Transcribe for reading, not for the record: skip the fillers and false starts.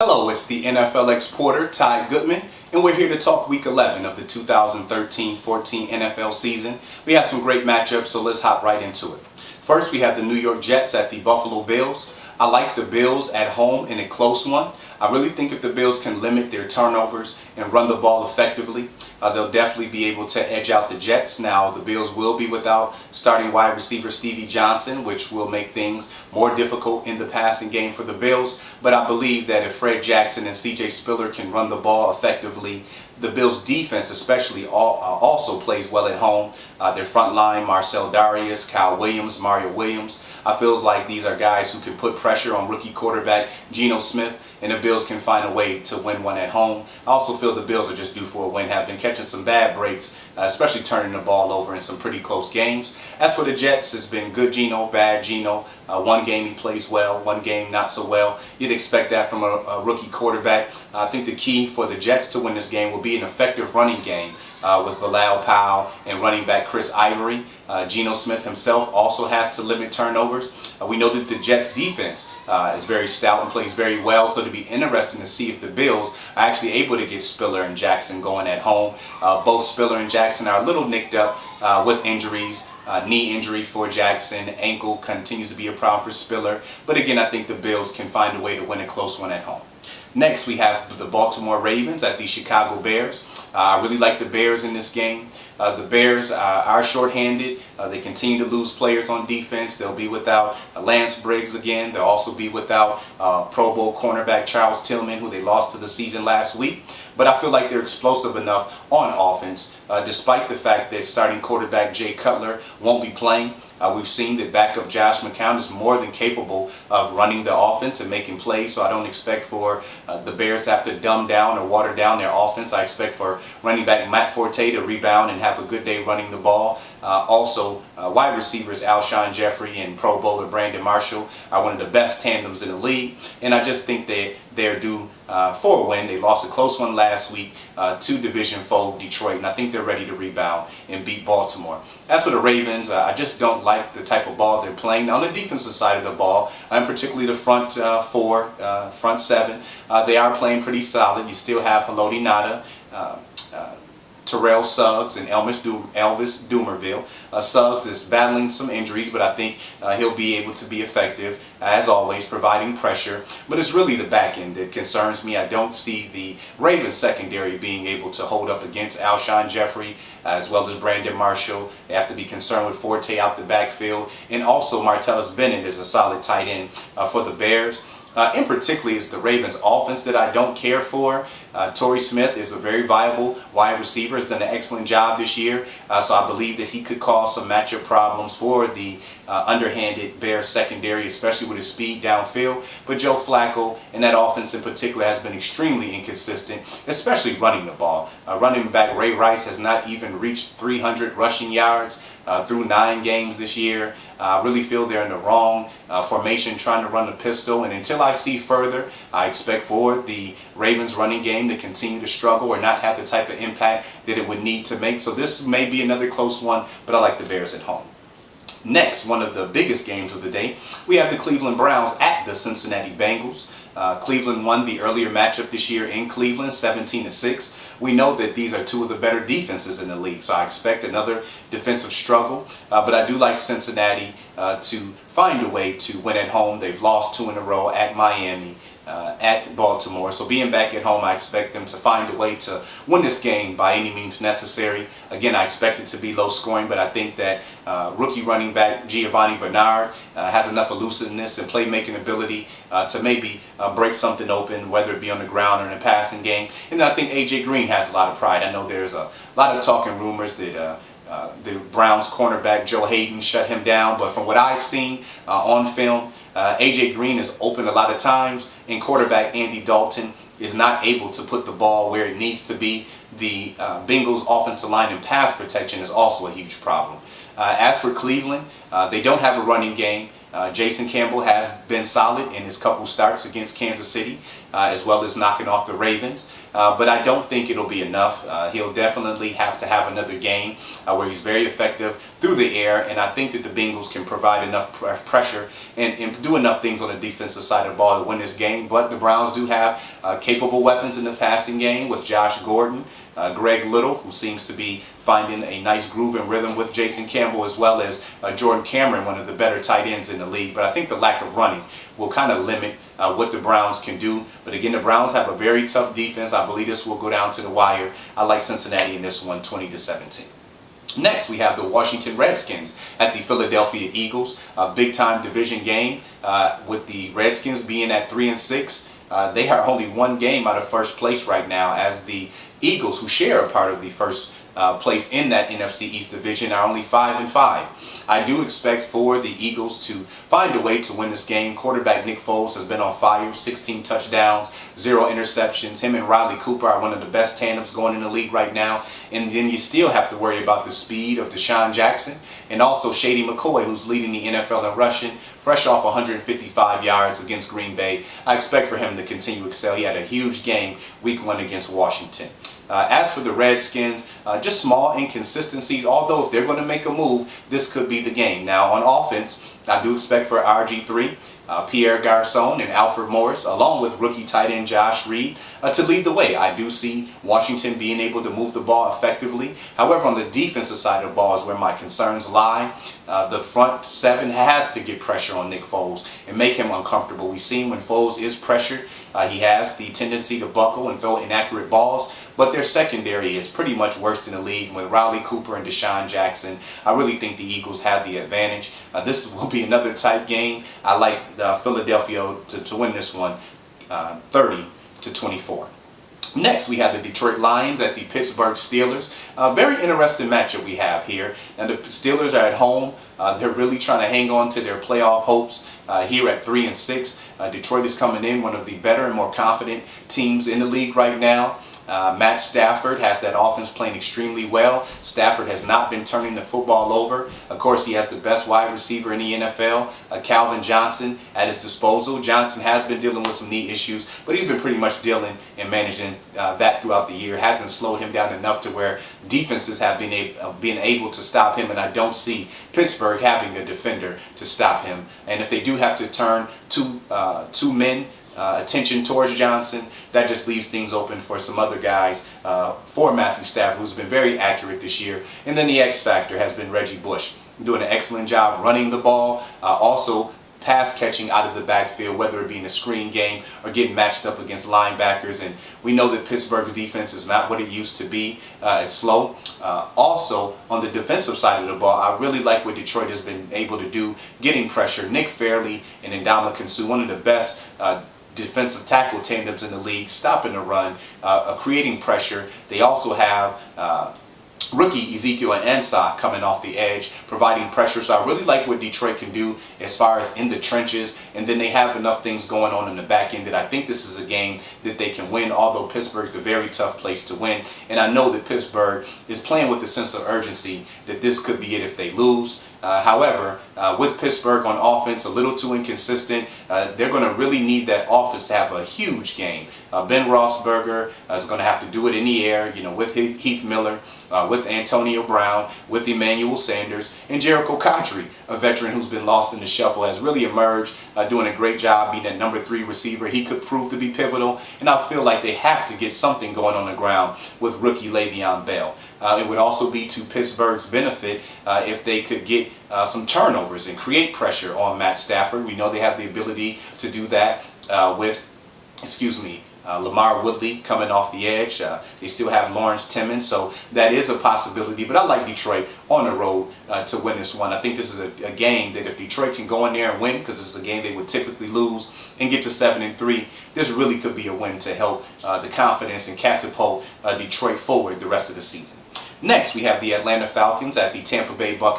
Hello, it's the NFL exporter Ty Goodman, and we're here to talk Week 11 of the 2013-14 NFL season. We have some great matchups, so let's hop right into it. First, we have the New York Jets at the Buffalo Bills. I like the Bills at home in a close one. I really think if the Bills can limit their turnovers and run the ball effectively, they'll definitely be able to edge out the Jets. Now, the Bills will be without starting wide receiver Stevie Johnson, which will make things more difficult in the passing game for the Bills. But I believe that if Fred Jackson and C.J. Spiller can run the ball effectively, the Bills' defense especially also plays well at home. Their front line, Marcel Darius, Kyle Williams, Mario Williams. I feel like these are guys who can put pressure on rookie quarterback Geno Smith, and the Bills can find a way to win one at home. I also feel the Bills are just due for a win, have been catching some bad breaks, especially turning the ball over in some pretty close games. As for the Jets, it's been good Geno, bad Geno. One game he plays well, one game not so well. You'd expect that from a rookie quarterback. I think the key for the Jets to win this game will be an effective running game with Bilal Powell and running back Chris Ivory. Geno Smith himself also has to limit turnovers. We know that the Jets defense is very stout and plays very well, so it'll be interesting to see if the Bills are actually able to get Spiller and Jackson going at home. Both Spiller and Jackson are a little nicked up with injuries. Knee injury for Jackson, ankle continues to be a problem for Spiller. But again, I think the Bills can find a way to win a close one at home. Next, we have the Baltimore Ravens at the Chicago Bears. I really like the Bears in this game. The Bears are shorthanded. They continue to lose players on defense. They'll be without Lance Briggs again. They'll also be without Pro Bowl cornerback Charles Tillman, who they lost to the season last week. But I feel like they're explosive enough on offense, despite the fact that starting quarterback Jay Cutler won't be playing. We've seen that backup Josh McCown is more than capable of running the offense and making plays, so I don't expect for the Bears to have to dumb down or water down their offense. I expect for running back Matt Forte to rebound and have a good day running the ball. Also, wide receivers Alshon Jeffrey and Pro Bowler Brandon Marshall are one of the best tandems in the league, and I just think they're due for a win. They lost a close one last week to division foe Detroit, and I think they're ready to rebound and beat Baltimore. As for the Ravens, I just don't like the type of ball they're playing. Now, on the defensive side of the ball, and particularly the front four, front seven, they are playing pretty solid. You still have Haloti Ngata, Terrell Suggs, and Elvis Dumervil. Suggs is battling some injuries, but I think he'll be able to be effective, as always, providing pressure. But it's really the back end that concerns me. I don't see the Ravens secondary being able to hold up against Alshon Jeffrey, as well as Brandon Marshall. They have to be concerned with Forte out the backfield. And also Martellus Bennett is a solid tight end for the Bears. In particular, it's the Ravens offense that I don't care for. Torrey Smith is a very viable wide receiver, has done an excellent job this year, so I believe that he could cause some matchup problems for the underhanded Bears secondary, especially with his speed downfield. But Joe Flacco and that offense in particular has been extremely inconsistent, especially running the ball. Running back Ray Rice has not even reached 300 rushing yards through 9 games this year. I really feel they're in the wrong formation trying to run the pistol, and until I see further, I expect for the Ravens running game to continue to struggle or not have the type of impact that it would need to make. So this may be another close one, but I like the Bears at home. Next, one of the biggest games of the day, we have the Cleveland Browns at the Cincinnati Bengals. Cleveland won the earlier matchup this year in Cleveland, 17-6. We know that these are two of the better defenses in the league, so I expect another defensive struggle. But I do like Cincinnati to find a way to win at home. They've lost 2 in a row at Miami, at Baltimore. So being back at home, I expect them to find a way to win this game by any means necessary. Again, I expect it to be low scoring, but I think that rookie running back Giovanni Bernard has enough elusiveness and playmaking ability to maybe break something open, whether it be on the ground or in the passing game. And I think A.J. Green has a lot of pride. I know there's a lot of talk and rumors that the Browns cornerback Joe Hayden shut him down, but from what I've seen on film, A.J. Green is open a lot of times, and quarterback Andy Dalton is not able to put the ball where it needs to be. The Bengals offensive line and pass protection is also a huge problem. As for Cleveland, they don't have a running game. Jason Campbell has been solid in his couple starts against Kansas City, as well as knocking off the Ravens. but I don't think it'll be enough. He'll definitely have to have another game where he's very effective through the air, and I think that the Bengals can provide enough pressure and do enough things on the defensive side of the ball to win this game. But the Browns do have capable weapons in the passing game with Josh Gordon, Greg Little, who seems to be finding a nice groove and rhythm with Jason Campbell, as well as Jordan Cameron, one of the better tight ends in the league. But I think the lack of running will kind of limit what the Browns can do. But again, the Browns have a very tough defense. I believe this will go down to the wire. I like Cincinnati in this one, 20-17. Next, we have the Washington Redskins at the Philadelphia Eagles. A big-time division game with the Redskins being at 3-6. They are only one game out of first place right now, as the Eagles, who share a part of the first place in that NFC East division, are only 5-5. I do expect for the Eagles to find a way to win this game. Quarterback Nick Foles has been on fire, 16 touchdowns, 0 interceptions. Him and Riley Cooper are one of the best tandems going in the league right now. And then you still have to worry about the speed of Deshaun Jackson and also Shady McCoy, who's leading the NFL in rushing, fresh off 155 yards against Green Bay. I expect for him to continue to excel. He had a huge game week 1 against Washington. As for the Redskins, just small inconsistencies, although if they're going to make a move, this could be the game. Now, on offense, I do expect for RG3, Pierre Garçon and Alfred Morris, along with rookie tight end Josh Reed, to lead the way. I do see Washington being able to move the ball effectively. However, on the defensive side of the ball is where my concerns lie. The front seven has to get pressure on Nick Foles and make him uncomfortable. We've seen when Foles is pressured, he has the tendency to buckle and throw inaccurate balls. But their secondary is pretty much worst in the league. With Riley Cooper and Deshaun Jackson, I really think the Eagles have the advantage. This will be another tight game. I like Philadelphia to win this one 30-24. Next, we have the Detroit Lions at the Pittsburgh Steelers. A very interesting matchup we have here. And the Steelers are at home. They're really trying to hang on to their playoff hopes here at 3-6. Detroit is coming in one of the better and more confident teams in the league right now. Matt Stafford has that offense playing extremely well. Stafford has not been turning the football over. Of course, he has the best wide receiver in the NFL, Calvin Johnson, at his disposal. Johnson has been dealing with some knee issues, but he's been pretty much dealing and managing that throughout the year. Hasn't slowed him down enough to where defenses have been able to stop him, and I don't see Pittsburgh having a defender to stop him. And if they do have to turn two men attention towards Johnson, that just leaves things open for some other guys, for Matthew Stafford, who's been very accurate this year. And then the X factor has been Reggie Bush, doing an excellent job running the ball, also pass catching out of the backfield, whether it be in a screen game or getting matched up against linebackers. And we know that Pittsburgh's defense is not what it used to be. It's slow. Also, on the defensive side of the ball, I really like what Detroit has been able to do, getting pressure. Nick Fairley and Ndamukong Suh, one of the best defensive tackle tandems in the league, stopping the run, creating pressure. They also have rookie Ezekiel Ansah coming off the edge, providing pressure. So I really like what Detroit can do as far as in the trenches. And then they have enough things going on in the back end that I think this is a game that they can win, although Pittsburgh's a very tough place to win. And I know that Pittsburgh is playing with the sense of urgency that this could be it if they lose. However, with Pittsburgh on offense, a little too inconsistent, they're going to really need that offense to have a huge game. Ben Roethlisberger is going to have to do it in the air, with Heath Miller, with Antonio Brown, with Emmanuel Sanders, and Jericho Cotchery, a veteran who's been lost in the shuffle, has really emerged, doing a great job being that number 3 receiver. He could prove to be pivotal, and I feel like they have to get something going on the ground with rookie Le'Veon Bell. It would also be to Pittsburgh's benefit if they could get some turnovers and create pressure on Matt Stafford. We know they have the ability to do that with, Lamar Woodley coming off the edge. They still have Lawrence Timmons, so that is a possibility. But I like Detroit on the road to win this one. I think this is a game that if Detroit can go in there and win, because this is a game they would typically lose, and get to 7-3, this really could be a win to help the confidence and catapult Detroit forward the rest of the season. Next, we have the Atlanta Falcons at the Tampa Bay Buccaneers.